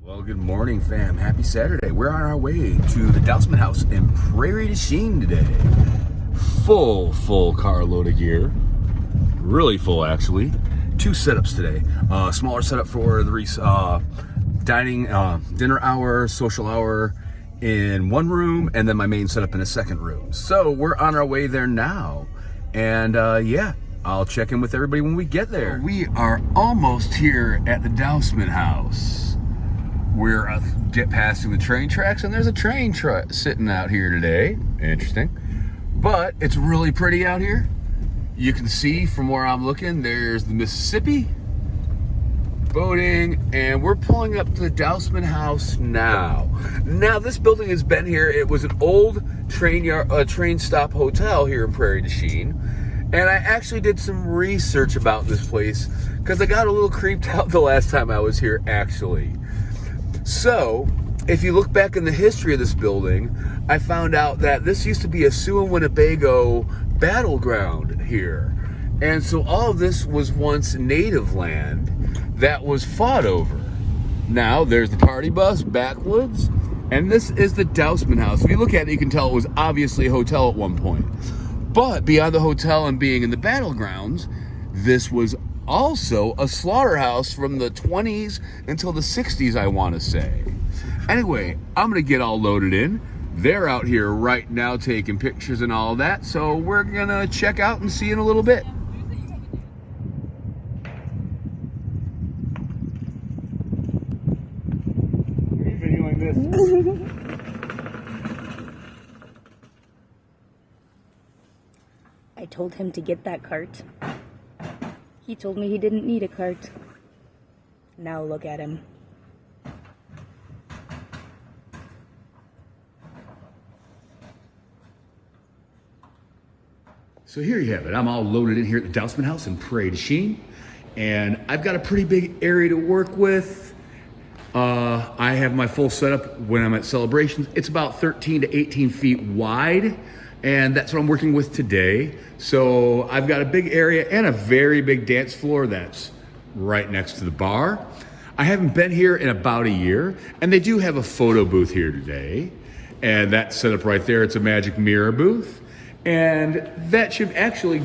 Well, good morning, fam. Happy Saturday. We're on our way to the Dousman house in Prairie Du Chein today. Full carload of gear. Really full, actually. Two setups today. Smaller setup for the dining, dinner hour, social hour in one room, and then my main setup in a second room. So we're on our way there now. And yeah, I'll check in with everybody when we get there. We are almost here at the Dousman house. We're passing the train tracks, and there's a train sitting out here today. Interesting. But it's really pretty out here. You can see from where I'm looking, there's the Mississippi boating, and we're pulling up to the Dousman house now. Now, this building has been here. It was an old train stop hotel here in Prairie Du Chein. And I actually did some research about this place because I got a little creeped out the last time I was here, actually. So, if you look back in the history of this building, I found out that this used to be a Sioux and Winnebago battleground here. And so all of this was once native land that was fought over. Now, there's the party bus, backwoods, and this is the Dousman house. If you look at it, you can tell it was obviously a hotel at one point. But beyond the hotel and being in the battlegrounds, this was also a slaughterhouse from the 20s until the 60s, I want to say. Anyway, I'm going to get all loaded in. They're out here right now taking pictures and all that, so we're going to check out and see in a little bit. Are you videoing this? I told him to get that cart. He told me he didn't need a cart. Now look at him. So here you have it. I'm all loaded in here at the Dousman house in Prairie Du Chein, and I've got a pretty big area to work with. I have my full setup when I'm at celebrations. It's about 13 to 18 feet wide, and that's what I'm working with today. So I've got a big area and a very big dance floor that's right next to the bar. I haven't been here in about a year, and they do have a photo booth here today, and that's set up right there. It's a magic mirror booth, and that should actually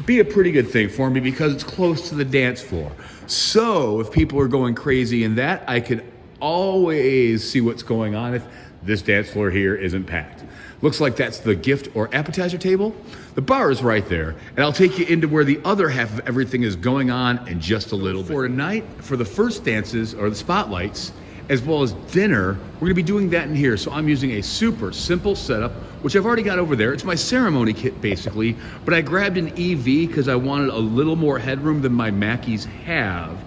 be a pretty good thing for me because it's close to the dance floor. So if people are going crazy in that, I could always see what's going on if this dance floor here isn't packed. Looks like that's the gift or appetizer table. The bar is right there, and I'll take you into where the other half of everything is going on in just a little bit. For tonight, for the first dances or the spotlights, as well as dinner, we're gonna be doing that in here. So I'm using a super simple setup, which I've already got over there. It's my ceremony kit basically, but I grabbed an EV because I wanted a little more headroom than my Mackies have.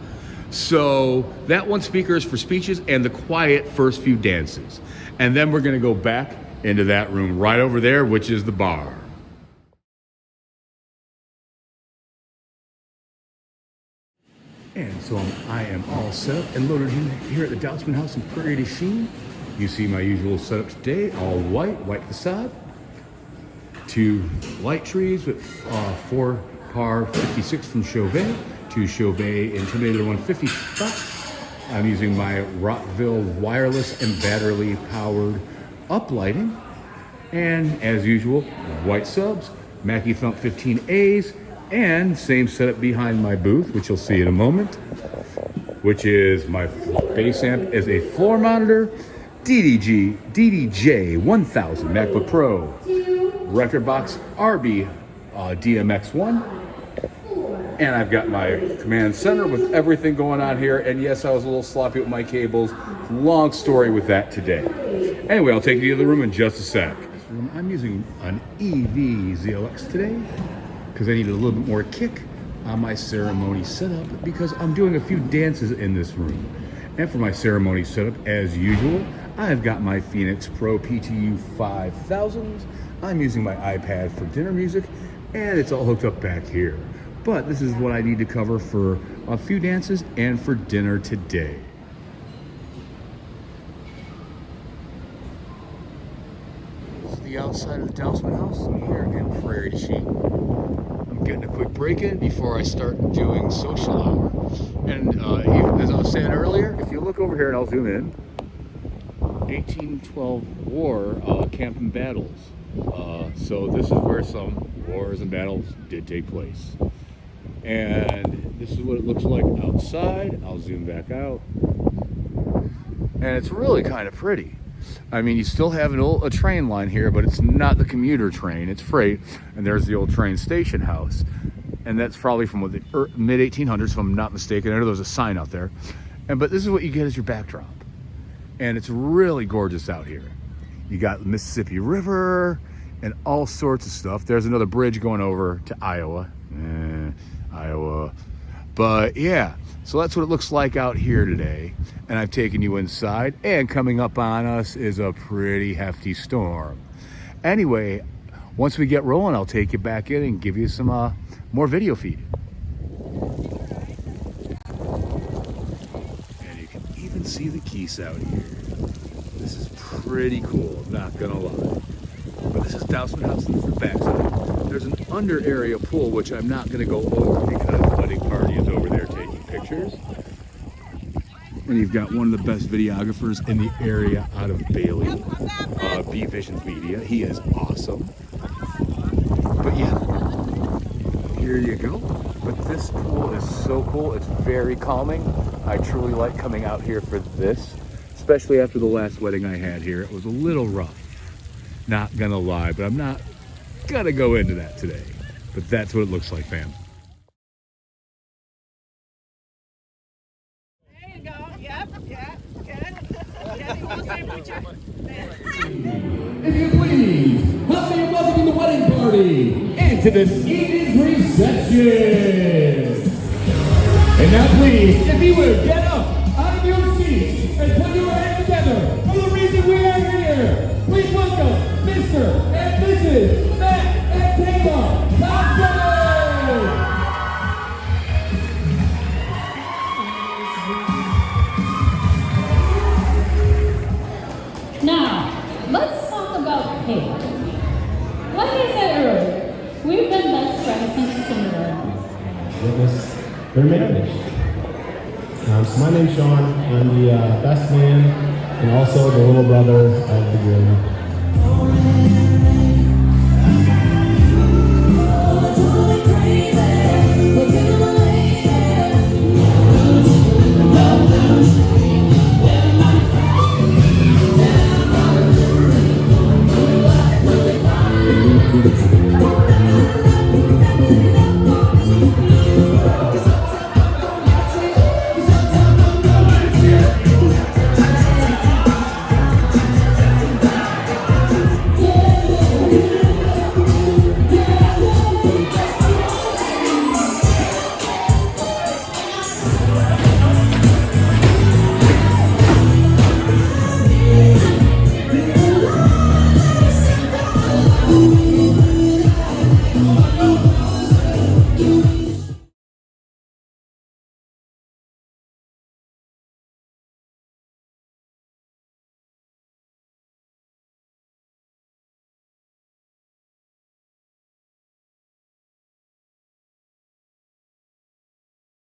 So that one speaker is for speeches and the quiet first few dances. And then we're gonna go back into that room right over there, which is the bar. And so I am all set up and loaded in here at the Dousman house in Prairie Du Chein. You see my usual setup today, all white facade. 2 light trees with 4 par 56 from Chauvet, 2 Chauvet Intimidator 150 spots. I'm using my Rockville wireless and battery powered uplighting. And as usual, white subs, Mackie Thump 15As, and same setup behind my booth, which you'll see in a moment, which is my bass amp as a floor monitor, DDJ 1000 MacBook Pro, record box RB DMX1, and I've got my command center with everything going on here. And yes, I was a little sloppy with my cables. Long story with that today. Anyway, I'll take you to the room in just a sec. I'm using an EV ZLX today because I needed a little bit more kick on my ceremony setup because I'm doing a few dances in this room. And for my ceremony setup, as usual, I've got my Phoenix Pro PTU 5000s. I'm using my iPad for dinner music, and it's all hooked up back here. But this is what I need to cover for a few dances and for dinner today. This is the outside of the Dousman house here in Prairie Du Chein. I'm getting a quick break in before I start doing social hour. And even as I was was saying earlier, if you look over here and I'll zoom in, 1812 war camp and battles. So this is where some wars and battles did take place. And this is what it looks like outside. I'll zoom back out. And it's really kind of pretty. I mean, you still have a train line here, but it's not the commuter train, it's freight. And there's the old train station house. And that's probably from the mid-1800s, if I'm not mistaken. I know there's a sign out there. But this is what you get as your backdrop. And it's really gorgeous out here. You got the Mississippi River and all sorts of stuff. There's another bridge going over to Iowa. Iowa. But yeah, so that's what it looks like out here today. And I've taken you inside, and coming up on us is a pretty hefty storm. Anyway, once we get rolling, I'll take you back in and give you some more video feed. And you can even see the geese out here. This is pretty cool, I'm not gonna lie. But this is Dousman House, and this is the backside. There's an under area pool, which I'm not gonna go over because the wedding party is over there taking pictures. And you've got one of the best videographers in the area out of Bailey, B Visions Media. He is awesome. But yeah, here you go. But this pool is so cool. It's very calming. I truly like coming out here for this, especially after the last wedding I had here. It was a little rough, not gonna lie, but I'm not gonna go into that today. But that's what it looks like, fam. If you please, help me welcome the wedding party into this evening's reception. And now please, if you would get up out of your seats and put your hands together for the reason we are here. Please welcome Mr. and Mrs. Matt and Taylor Thompson. Now, let's talk about pay. Like I said earlier, we've been best friends since kindergarten. Witness their marriage. So my name's Sean. I'm the best man and also the little brother of the groom.